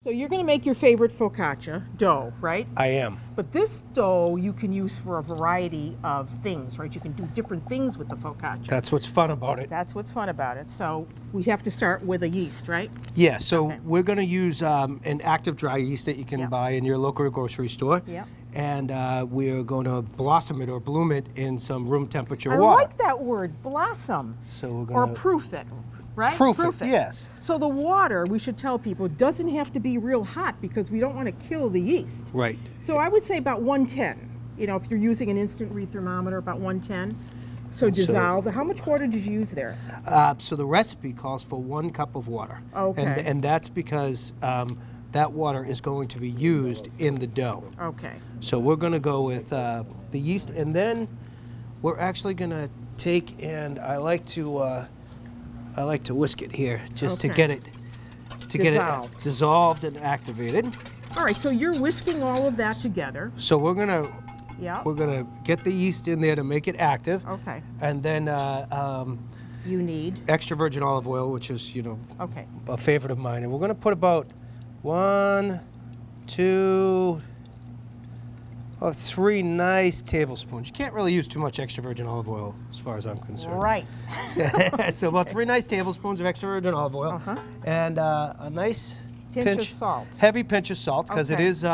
So you're going to make your favorite focaccia dough, right? I am. But this dough you can use for a variety of things, right? You can do different things with the focaccia. That's what's fun about it. That's what's fun about it. So we have to start with a yeast, right? Yeah, so Okay. we're going to use an active dry yeast that you can Yep. buy in your local grocery store. Yep. And we're going to blossom it or bloom it in some room temperature I water. like that word, blossom. So we're Or going to proof it, right? proof it, yes. So the water, we should tell people, doesn't have to be real hot because we don't want to kill the yeast. Right. So I would say about 110. You know, if you're using an instant read thermometer, about 110. So dissolve. How much water did you use there? So the recipe calls for 1 cup of water. Okay. And that's because that water is going to be used in the dough. Okay. So we're going to go with the yeast, and then we're actually going to take, and I like to whisk it here just Okay. to get it Dissolved. dissolved and activated. All right, so you're whisking all of that together. So we're gonna Yeah. get the yeast in there to make it active, Okay. and then You need. extra virgin olive oil, which is Okay. a favorite of mine, and we're gonna put about 1, 2, 3 nice tablespoons. You can't really use too much extra virgin olive oil, as far as I'm concerned. Right. So about 3 nice tablespoons of extra virgin olive oil, Uh-huh. and a nice Pinch of salt. heavy pinch of salt, because it Okay. is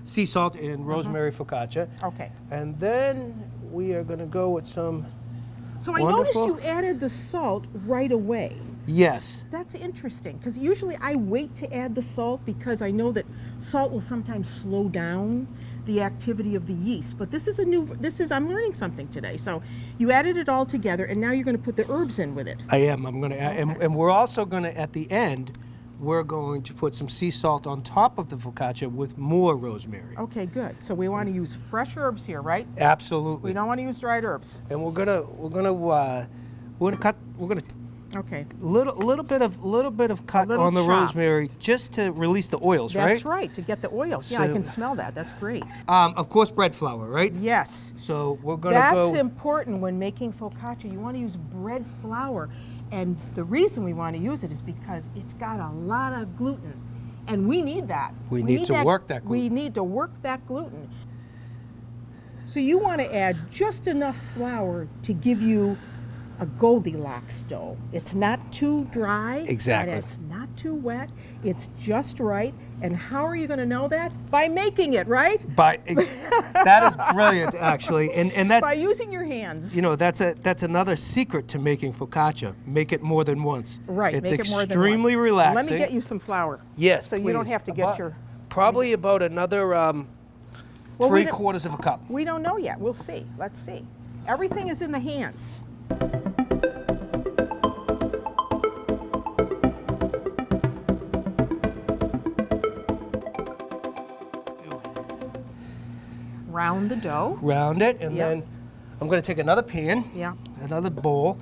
sea salt in rosemary focaccia. Okay. And then we are going to go with some. So I Wonderful. noticed you added the salt right away. Yes. That's interesting because usually I wait to add the salt because I know that salt will sometimes slow down the activity of the yeast. But this is I'm learning something today. So you added it all together and now you're going to put the herbs in with it. I am. I'm going to add, and we're also going to, at the end, we're going to put some sea salt on top of the focaccia with more rosemary. Okay, good. So we want to use fresh herbs here, right? Absolutely. We don't want to use dried herbs. And we're gonna Okay. little bit of cut little on the chop. rosemary just to release the oils, That's right? right, to get the oils. Yeah, I So- can smell that. That's great. Of course, bread flour, right? Yes. So we're gonna That's go. important when making focaccia. You want to use bread flour. And the reason we want to use it is because it's got a lot of gluten. And we need that. We need to work that gluten. We need to work that gluten. So you want to add just enough flour to give you a Goldilocks dough. It's not too dry. Exactly. And it's not too wet. It's just right. And how are you going to know that? By making it, right? That is brilliant, actually, and that By using your hands. that's another secret to making focaccia. Make it more than once. Right, It's make it more than extremely once. relaxing. Let me get you some flour. Yes, So you don't please. have to get your. Probably about another Well, we 3/4 of a cup. We don't know yet. We'll see. Let's see. Everything is in the hands. Round the dough. Round it, and Yeah. then I'm going to take another pan, Yeah. another bowl,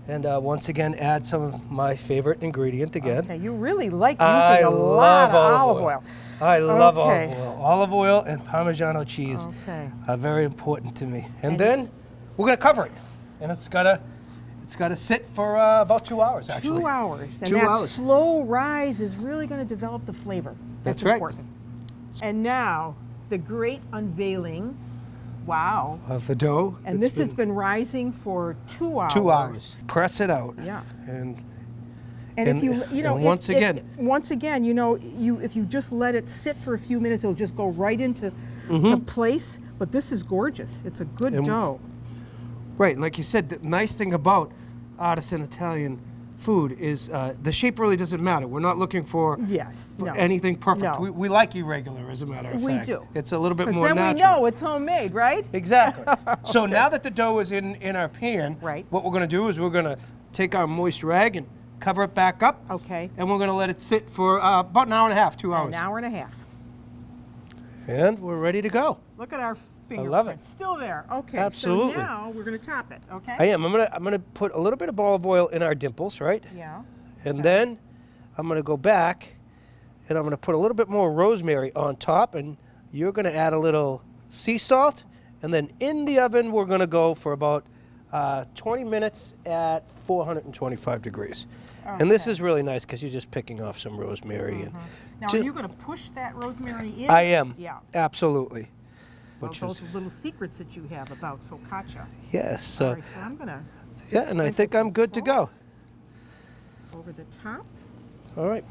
and once again add some of my favorite ingredient again. Okay, you really like I using a lot of love olive oil. I love Okay. olive oil. Olive oil and Parmigiano cheese Okay. are very important to me. And then we're going to cover it, and it's got to sit for about 2 hours actually. 2 hours. And 2 that hours. slow rise is really going to develop the flavor. That's right. important. And now, the great unveiling. Wow. Of the dough. And this has been rising for 2 hours. 2 hours. Press it out. Yeah. And And if you know, and once again, if you just let it sit for a few minutes, it'll just go right into to place. But this is gorgeous. It's a good dough. right, and like you said, the nice thing about artisan Italian food is the shape really doesn't matter. We're not looking for Yes. No. anything perfect. No. We like irregular, as a matter of We fact. do. It's a little bit Because more then natural. we know it's homemade, right? Exactly. So now that the dough is in our pan, Right. what we're going to do is we're going to take our moist rag and cover it back up. Okay. And we're going to let it sit for about an hour and a half, 2 hours. An hour and a half. And we're ready to go. Look at our fingerprints. love it. Still there. Okay. Absolutely. So now we're going to top it. Okay. I am. I'm gonna put a little bit of olive oil in our dimples, right? Yeah. And then I'm going to go back and I'm going to put a little bit more rosemary on top, and you're going to add a little sea salt, and then in the oven we're going to go for about 20 minutes at 425 degrees. And this is really nice because you're just picking off some rosemary. And Now, are you going to push that rosemary in? I am. Yeah. Absolutely. Well, those little secrets that you have about focaccia. Yes. All right, so I'm going to. Yeah, and I think I'm good to go. Over the top. All right.